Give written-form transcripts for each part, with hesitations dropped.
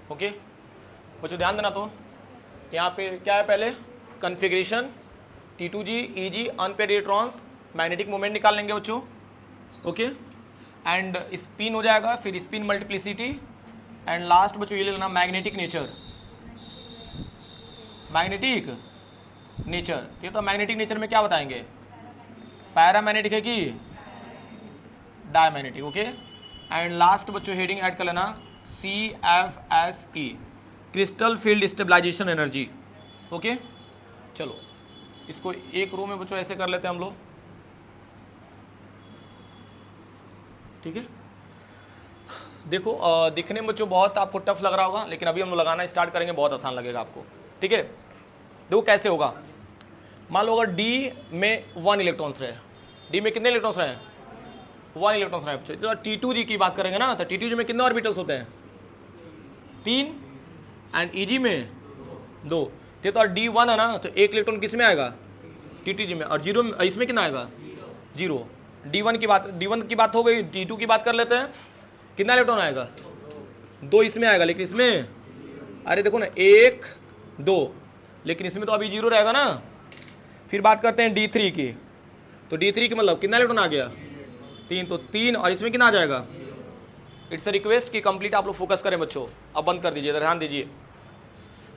Okay बच्चों ध्यान देना। तो यहाँ पे क्या है, पहले configuration T2G EG unpaired electrons, magnetic moment निकाल लेंगे बच्चों। ओके एंड स्पिन हो जाएगा, फिर स्पिन मल्टीप्लिसिटी एंड लास्ट बच्चों ये ले लेना मैग्नेटिक नेचर। मैग्नेटिक नेचर, ये तो मैग्नेटिक नेचर में क्या बताएंगे, पैरामैग्नेटिक है कि डायमैग्नेटिक। ओके एंड लास्ट बच्चों हेडिंग ऐड कर लेना CFSE, crystal field stabilization energy. Okay चलो इसको एक रो में बच्चों ऐसे कर लेते हैं हम लोग, ठीक है। देखो दिखने में बच्चों बहुत आपको टफ लग रहा होगा, लेकिन अभी हम लोग लगाना स्टार्ट करेंगे, बहुत आसान लगेगा आपको, ठीक है। देखो कैसे होगा, मान लो अगर डी में 1 इलेक्ट्रॉन्स रहे, डी में कितने इलेक्ट्रॉन्स रहे, 1 इलेक्ट्रॉन्स रहे बच्चों। तो T2G की बात करेंगे ना, तो T2G में कितने ऑर्बिटल्स होते हैं, 3 एंड EG में 2। तो D1 है ना, तो 1 इलेक्ट्रॉन किस में आएगा, T2G में, और 0 में, इसमें कितना आएगा 0। D1 की बात हो गई, T2 की बात कर लेते हैं, कितना इलेक्ट्रॉन आएगा 2 इसमें आएगा, लेकिन इसमें अरे देखो ना 1 2, लेकिन इसमें तो अभी 0 रहेगा ना। फिर बात करते हैं D3 की, तो D3 की मतलब कितना इलेक्ट्रॉन आ गया 3, तो 3 और इसमें कितना आ जाएगा। इट्स अ रिक्वेस्ट कि कंप्लीट आप लोग फोकस करें बच्चों, अब बंद कर दीजिए, ध्यान दीजिए।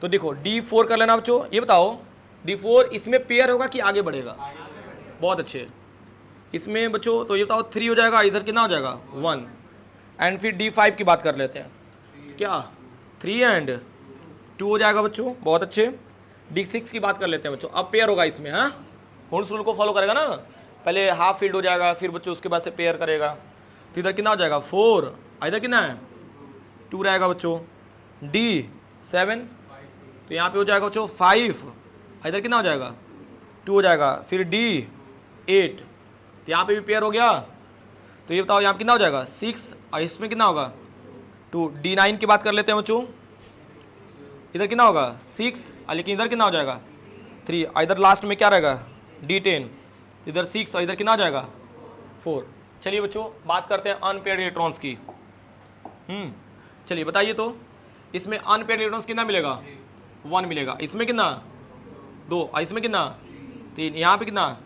तो देखो D4 कर लेना बच्चों, ये बताओ D4 इसमें पेयर होगा कि आगे बढ़ेगा, बहुत अच्छे। इसमें बच्चों तो ये बताओ 3 हो जाएगा, इधर कितना हो जाएगा 1। एंड फिर D5 की बात कर लेते हैं, क्या 3 एंड 2 हो जाएगा बच्चों, बहुत अच्छे। D6 की बात कर लेते हैं बच्चों, अब पेयर होगा इसमें, हाँ हुंस रूल को फॉलो करेगा ना, पहले हाफ फील्ड हो जाएगा, फिर बच्चों उसके बाद से पेयर करेगा, तो इधर कितना हो जाएगा 4, इधर कितना है 2 रहेगा बच्चों। D7 तो यहाँ पे हो जाएगा बच्चों 5, इधर कितना हो जाएगा 2 हो जाएगा। फिर D8 तो यहाँ पे भी पेयर हो गया, तो ये बताओ यहाँ पे कितना हो जाएगा 6, और इसमें कितना होगा 2। D9 की बात कर लेते हैं बच्चों, इधर कितना होगा 6, लेकिन इधर कितना हो जाएगा 3, इधर लास्ट में क्या रहेगा D10, इधर 6 और इधर कितना हो जाएगा 4। चलिए बच्चों बात करते हैं अनपेयर्ड इलेक्ट्रॉन्स की। चलिए बताइए, तो इसमें अनपेयर्ड इलेक्ट्रॉन्स कितना मिलेगा 1 मिलेगा, इसमें कितना 2, और इसमें कितना 3, यहाँ पे कितना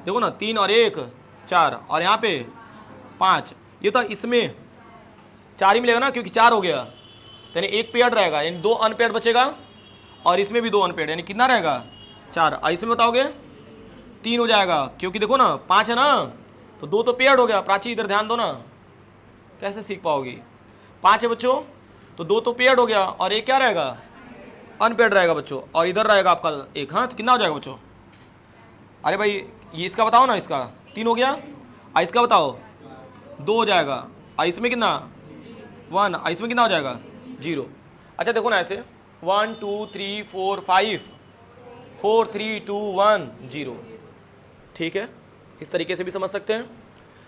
देखो ना 3 और 1 4, और यहाँ पे 5, ये तो इसमें 4 ही मिलेगा ना, क्योंकि 4 हो गया, यानी 1 पेयर्ड रहेगा, यानी 2 अनपेयर्ड बचेगा, और इसमें भी 2 अनपेयर्ड, यानी कितना रहेगा 4। इसमें बताओगे 3 हो जाएगा, क्योंकि देखो ना 5 है ना, तो 2 तो पेयर्ड हो गया। प्राची इधर ध्यान दो ना, कैसे सीख पाओगी, 5 है बच्चों, तो 2 तो पेयर्ड हो गया, और 1 क्या रहेगा अनपेयर्ड रहेगा बच्चों, और इधर रहेगा आपका 1, हाँ तो कितना हो जाएगा बच्चों। अरे भाई ये इसका बताओ ना, इसका 3 हो गया, इसका बताओ 2 हो जाएगा, इसमें कितना 1, इसमें कितना हो जाएगा 0। अच्छा देखो ना ऐसे 1 2 3 4 5 4 3 2 1 0, ठीक है, इस तरीके से भी समझ सकते हैं।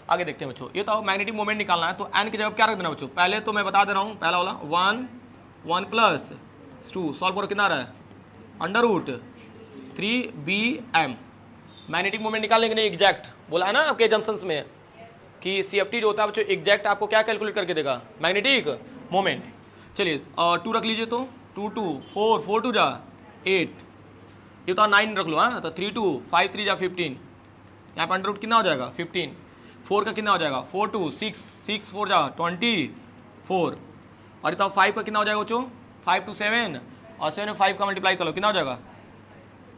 आगे देखते हैं बच्चों, ये तो मैग्नेटिक मोमेंट निकालना है, तो एन की जगह क्या रख देना बच्चों, पहले तो मैं बता दे रहा हूँ, पहला वाला 1 1 प्लस 2, सॉल्व करो कितना रहा है √3bm। मैग्नेटिक मोमेंट निकालेंगे नहीं, एग्जैक्ट बोला है ना आपके जंक्शंस में कि CFT जो होता है बच्चों एग्जैक्ट आपको क्या कैलकुलेट करके देगा, मैग्नेटिक मोमेंट। चलिए 2 रख लीजिए, तो 2 2 4 4 2 जा 8, ये तो 9 रख लो, हाँ तो 3 2 5 3 जा 15, यहाँ पे अंडर कितना हो जाएगा 15, 4 का कितना हो जाएगा 4 2 6 6 4 जा 24, और ये तो 5 का कितना हो जाएगा बच्चों 5 2 7, और 7 में 5 का मल्टीप्लाई कर लो कितना हो जाएगा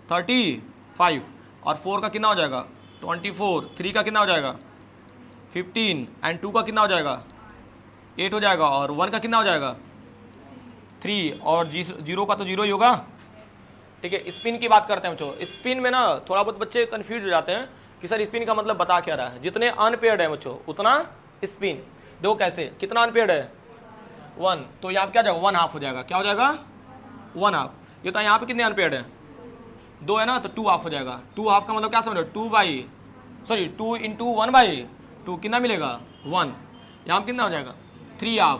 35, और 4 का कितना हो जाएगा 24, 3 का कितना हो जाएगा 15, एंड 2 का कितना हो जाएगा 8 हो जाएगा, और 1 का कितना हो जाएगा 3, और 0 का तो 0 ही होगा, ठीक है। स्पिन की बात करते हैं बच्चों, स्पिन में ना थोड़ा बहुत बच्चे कंफ्यूज हो जाते हैं कि सर स्पिन का मतलब बता क्या रहा है। जितने अनपेयर्ड है बच्चों उतना स्पिन, दो कैसे, कितना अनपेयर्ड है 1, तो यहाँ क्या जाएगा 1/2 हो जाएगा, क्या हो जाएगा 1/2। ये तो यहाँ पे कितने अनपेयर्ड है 2 है ना, तो 2/2 हो जाएगा। 2/2 का मतलब क्या समझ रहे हो 2 इंटू 1/2, कितना मिलेगा 1, यहाँ पे कितना हो जाएगा 3/2,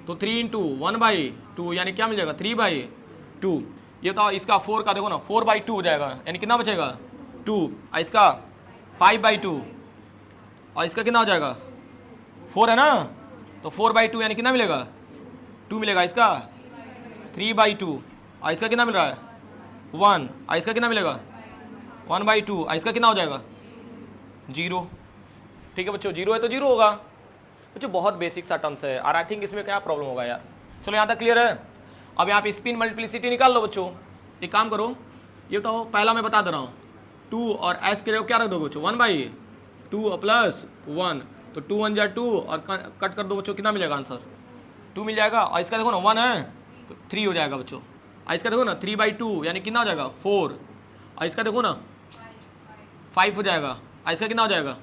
तो 3 इंटू 1/2 यानी क्या मिल जाएगा 3/2। ये तो इसका 4 का देखो ना 4/2 हो जाएगा, यानी कितना बचेगा 2, और इसका 5/2, और इसका कितना हो जाएगा 4 है ना, तो 4/2 यानी कितना मिलेगा 2 मिलेगा, इसका 3/2 और इसका कितना मिल रहा है 1 और इसका कितना मिलेगा 1/2 और इसका कितना हो जाएगा 0। ठीक है बच्चों, 0 है तो 0 होगा बच्चों। बहुत बेसिक सा टर्म्स है और आई थिंक इसमें क्या प्रॉब्लम होगा यार। चलो यहाँ तक क्लियर है। अब यहाँ पे स्पिन मल्टीप्लिसिटी निकाल लो बच्चों। एक काम करो, ये बताओ, पहला मैं बता दे रहा हूँ 2 और s के जगह क्या रख दो बच्चों 1/2 प्लस 1 तो 2 1 जा 2 और कट कर दो बच्चों, कितना मिलेगा आंसर 2 मिल जाएगा। और इसका देखो ना 1 है तो 3 हो जाएगा बच्चों। और इसका देखो ना 3/2 यानी कितना हो जाएगा 4 और इसका देखो ना 5 हो जाएगा और इसका कितना हो जाएगा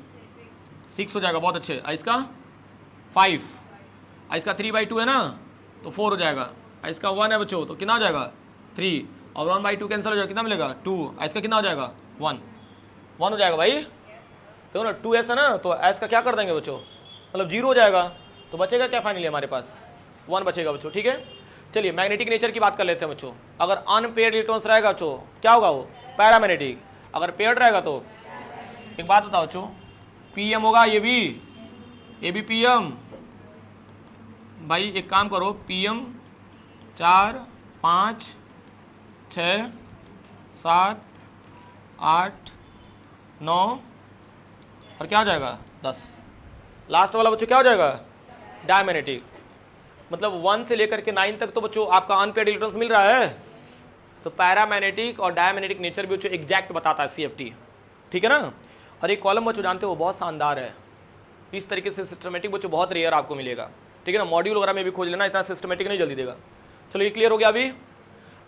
6 हो जाएगा। बहुत अच्छे। और इसका 5 और इसका 3/2 है ना तो 4 हो जाएगा। और इसका 1 है बच्चों तो कितना हो जाएगा 3 और 1/2 कैंसिल हो जाएगा, कितना मिलेगा 2 और इसका कितना हो जाएगा 1 हो जाएगा भाई। देखो ना 2s है ना तो s का क्या कर देंगे बच्चों, मतलब 0 हो जाएगा। तो बचेगा क्या फाइनली हमारे पास 1 बचेगा बच्चों। ठीक है, चलिए मैग्नेटिक नेचर की बात कर लेते हैं बच्चों। अगर अनपेयर्ड इलेक्ट्रॉन्स रहेगा बच्चों क्या होगा वो पैरामैग्नेटिक, अगर पेयर्ड रहेगा तो एक बात बताओ बच्चों पीएम होगा, ये भी पीएम। भाई एक काम करो पीएम 4 5 6 7 8 9 और क्या हो जाएगा 10। लास्ट वाला बच्चों क्या हो जाएगा डायमैग्नेटिक। मतलब 1 से लेकर के 9 तक तो बच्चों आपका अनपेयर्ड इलेक्ट्रॉन्स मिल रहा है। तो पैरामैग्नेटिक और डायमैग्नेटिक नेचर भी बच्चों एग्जैक्ट बताता है CFT। ठीक है ना। और एक कॉलम बच्चों जानते हो बहुत शानदार है, इस तरीके से सिस्टमेटिक बच्चों बहुत रेयर आपको मिलेगा। ठीक है ना, मॉड्यूल वगैरह में भी खोज लेना, इतना सिस्टमेटिक नहीं जल्दी देगा। चलो ये क्लियर हो गया। अभी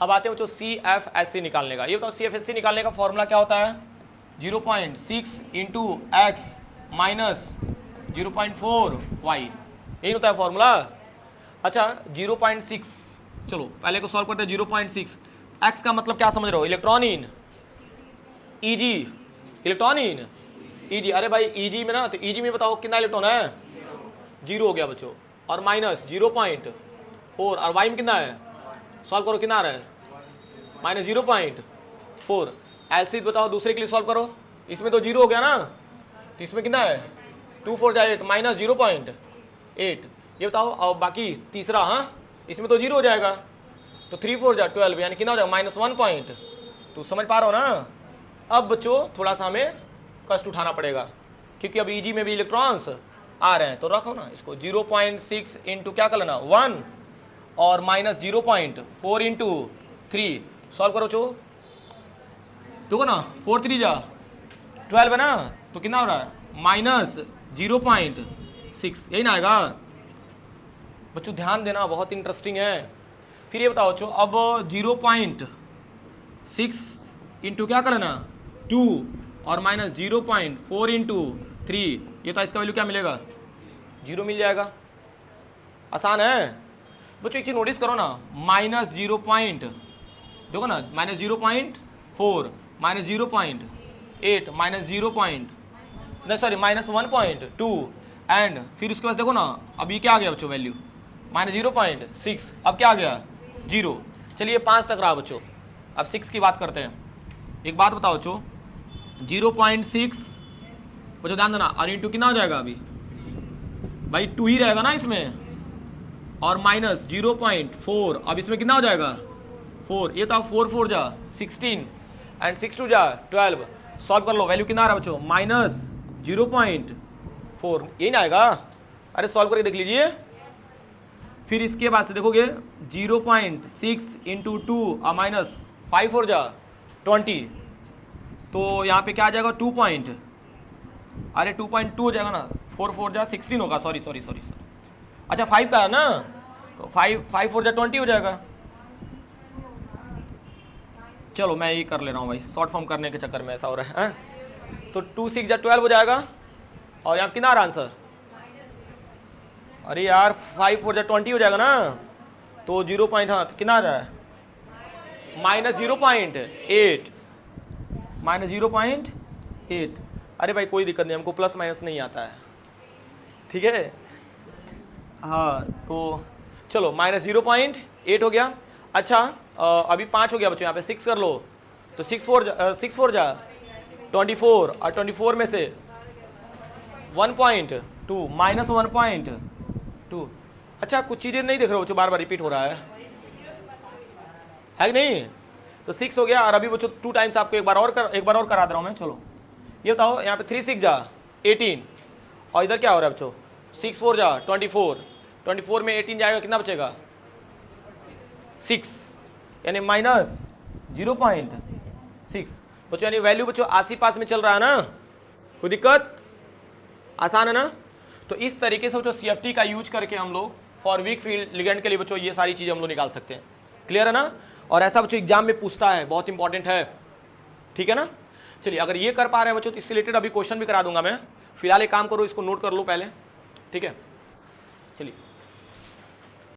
अब आते हैं बच्चों CFSC निकालने का। ये बताओ CFSC निकालने का फॉर्मूला क्या होता है 0.6 × x माइनस 0.4 y, यही होता है फॉर्मूला। अच्छा 0.6, चलो पहले को सॉल्व करते हैं। 0.6 x का मतलब क्या समझ रहे हो, electron in Eg, electron in Eg। अरे भाई Eg में ना, तो Eg में बताओ कितना इलेक्ट्रॉन है 0 हो गया बच्चों। और माइनस 0.4 और y में कितना है, सॉल्व करो कितना आ रहा है -0.4। ऐसे ही बताओ दूसरे के लिए सॉल्व करो, इसमें तो 0 हो गया ना, तो इसमें कितना है 2 4 जा 8 -0.8। ये बताओ अब बाकी तीसरा, हाँ इसमें तो 0 हो जाएगा तो 3 4 जा 12 यानी कितना हो जाएगा -1.2। समझ पा रहे हो ना। अब बच्चों थोड़ा सा हमें कष्ट उठाना पड़ेगा क्योंकि अब Eg में भी इलेक्ट्रॉन्स आ रहे हैं। तो रखो ना इसको 0.6 इंटू क्या कर लेना 1 और -0.4 इंटू 3 सॉल्व करो चो। देखो ना 4 3 जा 12 है ना, तो कितना हो रहा है -0.6, यही ना आएगा बच्चों। ध्यान देना बहुत इंटरेस्टिंग है। फिर ये बताओ बच्चों अब 0.6 इंटू क्या कर लेना 2 और -0.4 इंटू 3, ये तो इसका वैल्यू क्या मिलेगा 0 मिल जाएगा। आसान है बच्चों। एक चीज नोटिस करो ना -0. देखो ना -0.4 -0.8 -1.2 एंड फिर उसके बाद देखो ना अब ये क्या आ गया बच्चों वैल्यू -0.6। अब क्या आ गया 0। चलिए 5 तक रहा बच्चों। अब 6 की बात करते हैं। एक बात बताओ बच्चों 0.6 बच्चों ध्यान देना, और इंटू कितना हो जाएगा अभी भाई 2 ही रहेगा ना इसमें, और -0.4 अब इसमें कितना हो जाएगा 4। ये तो 4 4 जा 16 एंड 6 2 जा 12। सॉल्व कर लो वैल्यू कितना आ रहा है बच्चों -0.4, यही ना आएगा। अरे सॉल्व करके देख लीजिए। फिर इसके बाद से देखोगे 0.6 इंटू 2 और -5 4 जा 20, तो यहाँ पे क्या आ जाएगा 2.2 हो जाएगा ना, 4 4 जा 16 होगा, सॉरी। अच्छा 5 का है ना, तो 5 4 जा 20 हो जाएगा। चलो मैं ये कर ले रहा हूँ भाई, शॉर्ट फॉर्म करने के चक्कर में ऐसा हो रहा है। तो 2 6 जा 12 हो जाएगा। और यहाँ कितना आ रहा आंसर, अरे यार 5 4 जा 20 हो जाएगा ना, तो 0. हाँ तो कितना आ रहा है -0.8 अरे भाई कोई दिक्कत नहीं, हमको प्लस माइनस नहीं आता है। ठीक है हाँ, तो चलो -0.8 हो गया। अच्छा अभी 5 हो गया बच्चों, यहाँ पे 6 कर लो, तो 6 4 जा 24 और 24 में से 1.2 -1.2। अच्छा कुछ चीज़ें नहीं देख रहे हो बच्चों, बार बार रिपीट हो रहा है। है कि नहीं? तो 6 हो गया। और अभी बच्चों 2 टाइम्स आपको एक बार और करा दे रहा हूँ मैं। चलो ये बताओ, यहाँ पे 3 6 जा 18, और इधर क्या हो रहा है बच्चों, 6 4 जा 24, 24 में 18 जाएगा, कितना बचेगा 6, यानी -0.6 बच्चों, यानी वैल्यू बच्चों आस पास में चल रहा है ना, कोई दिक्कत, आसान है ना? तो इस तरीके से बच्चों CFT का यूज करके हम लोग फॉर वीक फील्ड लिगेंड के लिए बच्चों ये सारी चीजें हम लोग निकाल सकते हैं। क्लियर है ना? और ऐसा बच्चों एग्जाम में पूछता है, बहुत इंपॉर्टेंट है, ठीक है ना? चलिए, अगर ये कर पा रहे हैं बच्चों तो इससे रिलेटेड अभी क्वेश्चन भी करा दूंगा मैं। फिलहाल एक काम करो, इसको नोट कर लो पहले, ठीक है? चलिए।